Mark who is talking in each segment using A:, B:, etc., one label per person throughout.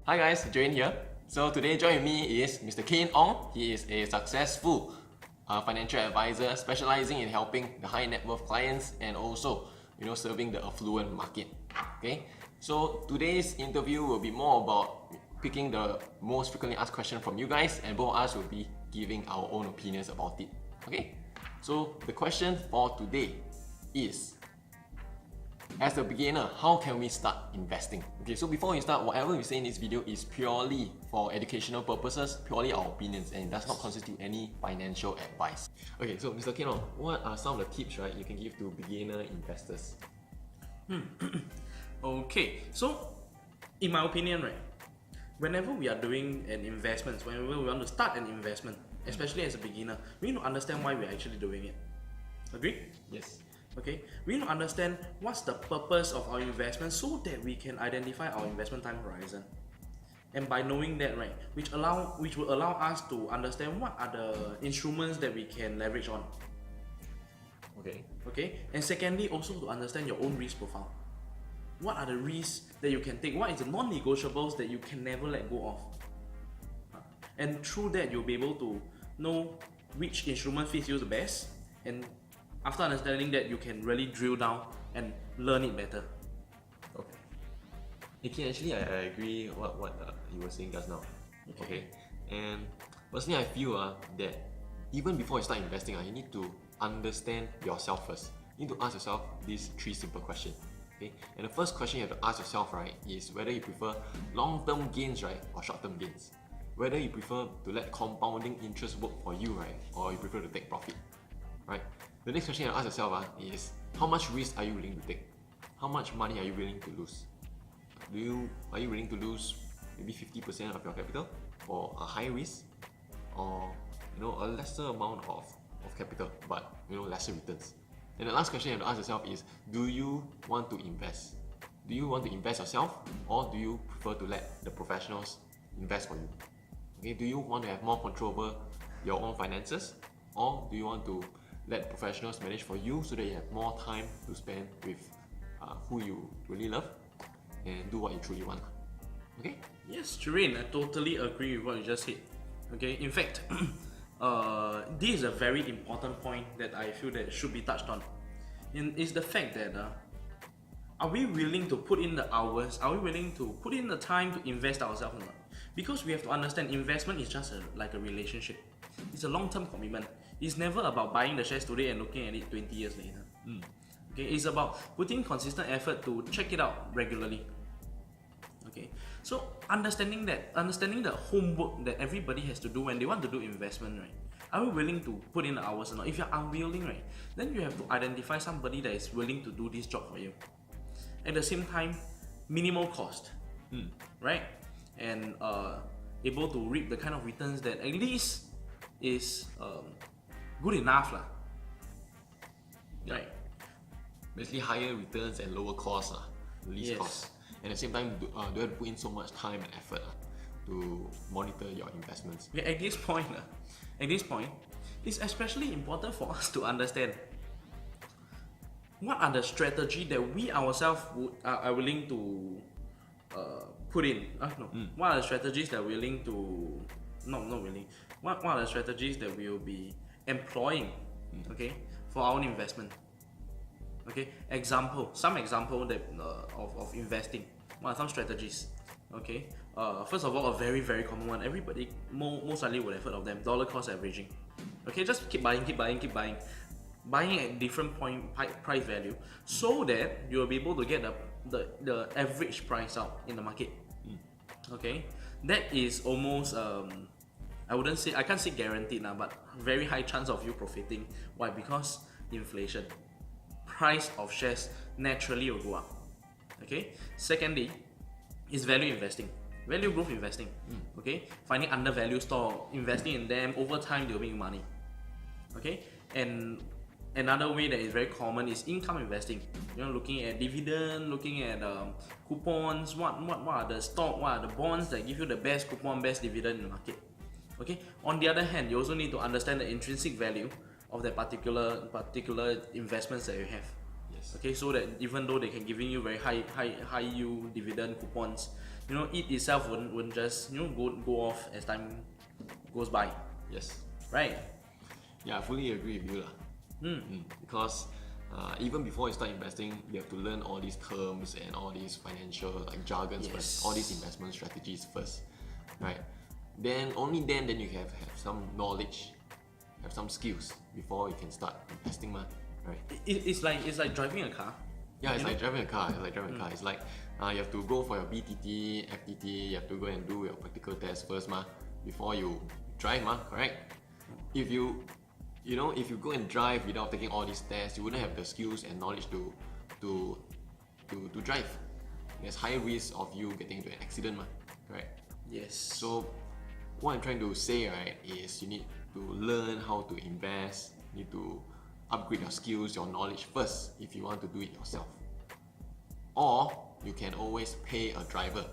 A: Hi guys, Geraint here. So today joining me is Mr. Kane Ong. He is a successful financial advisor specializing in helping the high net worth clients and also serving the affluent market. Okay, so today's interview will be more about picking the most frequently asked question from you guys, and both of us will be giving our own opinions about it. Okay, so the question for today is, as a beginner, how can we start investing? Okay, so before we start, whatever we say in this video is purely for educational purposes, purely our opinions, and it does not constitute any financial advice. Okay, so Mr. Kane, what are some of the tips you can give to beginner investors?
B: Okay, so in my opinion, whenever we are doing an investment, whenever we want to start an investment, especially as a beginner, we need to understand why we're actually doing it. Agree?
A: Yes.
B: Okay, we need to understand what's the purpose of our investment so that we can identify our investment time horizon. And by knowing that, which will allow us to understand what are the instruments that we can leverage on. Okay, and secondly, also to understand your own risk profile. What are the risks that you can take? What is the non-negotiables that you can never let go of? And through that, you'll be able to know which instrument fits you the best, and after understanding that, you can really drill down and learn it better.
A: Okay. Actually, I agree what you were saying just now. Okay. And personally, I feel that even before you start investing, you need to understand yourself first. You need to ask yourself these three simple questions. Okay. And the first question you have to ask yourself, is whether you prefer long-term gains, or short-term gains. Whether you prefer to let compounding interest work for you, or you prefer to take profit, right? The next question you ask yourself is, how much risk are you willing to take? How much money are you willing to lose? Are you willing to lose maybe 50% of your capital for a high risk, or a lesser amount of capital but lesser returns? And the last question you have to ask yourself is, do you want to invest? Do you want to invest yourself, or do you prefer to let the professionals invest for you? Okay, do you want to have more control over your own finances, or do you want to let professionals manage for you so that you have more time to spend with who you really love and do what you truly want? Okay?
B: Yes, Geraint, I totally agree with what you just said. Okay, in fact, this is a very important point that I feel that should be touched on. And it's the fact that are we willing to put in the hours? Are we willing to put in the time to invest ourselves or not? Because we have to understand investment is just like a relationship. It's a long-term commitment. It's never about buying the shares today and looking at it 20 years later. Okay, it's about putting consistent effort to check it out regularly. Okay, so understanding the homework that everybody has to do when they want to do investment, are we willing to put in the hours or not? If you're unwilling, then you have to identify somebody that is willing to do this job for you. At the same time, minimal cost, right? And able to reap the kind of returns that at least is good enough, right?
A: Basically, higher returns and lower costs, least costs. And at the same time, don't have to put in so much time and effort to monitor your investments.
B: Okay, at this point, it's especially important for us to understand what are the strategies that we ourselves are willing to put in. What are the strategies that we're willing to what are the strategies that we will be employing, for our own investment? Okay, some example that of investing. What are some strategies? Okay, first of all, a very very common one. Everybody most likely would have heard of them: dollar cost averaging. Okay, just keep buying at different price value, so that you will be able to get the average price out in the market. Okay, that is almost I can't say guaranteed now, but very high chance of you profiting. Why? Because inflation. Price of shares naturally will go up. Okay. Secondly, is value investing, value growth investing. Okay, finding undervalued stock, investing in them over time, they'll make money. Okay, and another way that is very common is income investing. Looking at dividend, looking at coupons. What are the stock? What are the bonds that give you the best coupon, best dividend in the market? Okay. On the other hand, you also need to understand the intrinsic value of that particular investments that you have.
A: Yes.
B: Okay, so that even though they can giving you very high yield dividend coupons, it itself wouldn't just go off as time goes by,
A: Yes.
B: right?
A: Yeah, I fully agree with you lah. Because even before you start investing, you have to learn all these terms and all these financial like jargons first, all these investment strategies first, right? Then only then you have some knowledge, have some skills before you can start investing, right?
B: It's like driving a car.
A: Yeah, it's like driving a car. It's like you have to go for your BTT, FTT. You have to go and do your practical test first, before you drive, correct? If you go and drive without taking all these tests, you wouldn't have the skills and knowledge to drive. There's high risk of you getting into an accident, correct?
B: Yes.
A: So what I'm trying to say, right, is you need to learn how to invest. You need to upgrade your skills, your knowledge first if you want to do it yourself. Or you can always pay a driver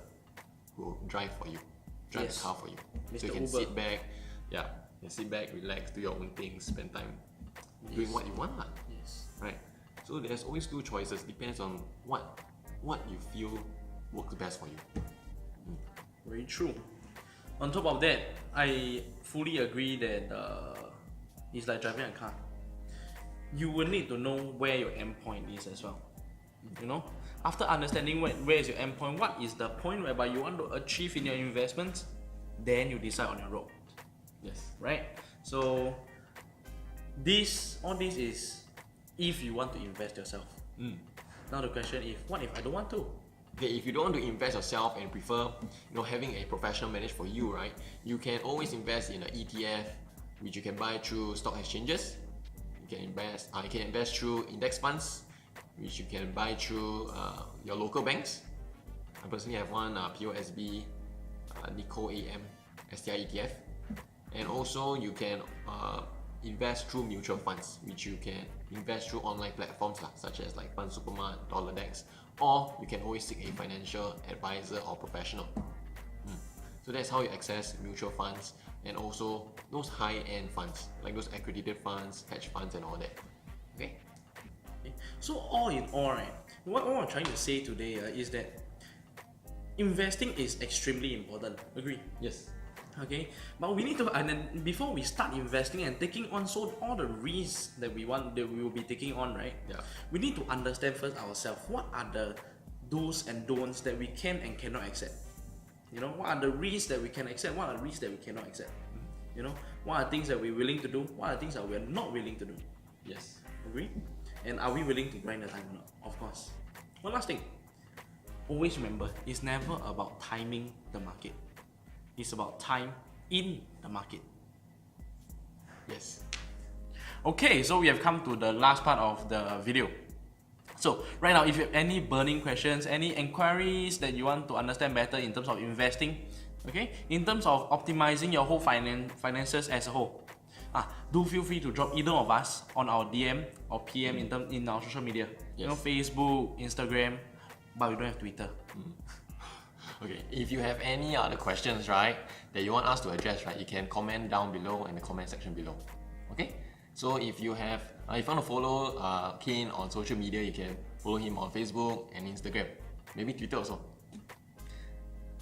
A: who will drive for you, drive the car for you.
B: Mr.
A: So you can
B: Uber.
A: sit back, relax, do your own things, spend time doing what you want,
B: Yes.
A: right? So there's always two choices, depends on what you feel works best for you.
B: Very true. On top of that, I fully agree that it's like driving a car. You will need to know where your end point is as well. After understanding where is your end point, what is the point whereby you want to achieve in your investments, then you decide on your road.
A: Yes.
B: Right? So all this is if you want to invest yourself. Now the question is, what if I don't want to?
A: Okay, if you don't want to invest yourself and prefer, having a professional manage for you, right? You can always invest in an ETF, which you can buy through stock exchanges. You can invest through index funds, which you can buy through your local banks. I personally have one POSB Nikko AM STI ETF, and also you can invest through mutual funds, which you can invest through online platforms such as like Fund Supermart, DollarDex, or you can always seek a financial advisor or professional. So that's how you access mutual funds and also those high-end funds, like those accredited funds, hedge funds, and all that. Okay.
B: So all in all, right, what I'm trying to say today is that investing is extremely important. Agree?
A: Yes.
B: Okay, but we need to, and then before we start investing and taking on all the risks that we will be taking on, right?
A: Yeah.
B: We need to understand first ourselves what are the do's and don'ts that we can and cannot accept. What are the risks that we can accept? What are the risks that we cannot accept? What are things that we're willing to do? What are things that we're not willing to do?
A: Yes.
B: Agree? And are we willing to grind the time or not? Of course. One last thing. Always remember, it's never about timing the market. It's about time in the market.
A: Yes.
B: Okay, so we have come to the last part of the video. So right now, if you have any burning questions, any inquiries that you want to understand better in terms of investing, okay, in terms of optimizing your whole finances as a whole, do feel free to drop either of us on our DM or PM in our social media.
A: Yes.
B: Facebook, Instagram, but we don't have Twitter.
A: Okay, if you have any other questions, right, that you want us to address, right, you can comment down below in the comment section below. Okay, so if you want to follow Kane on social media, you can follow him on Facebook and Instagram, maybe Twitter also.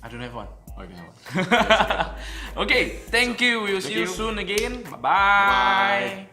B: I don't have one.
A: Oh, you can have one.
B: Okay, thank you. We'll see you
A: you.
B: soon again. Bye-bye.
A: Bye.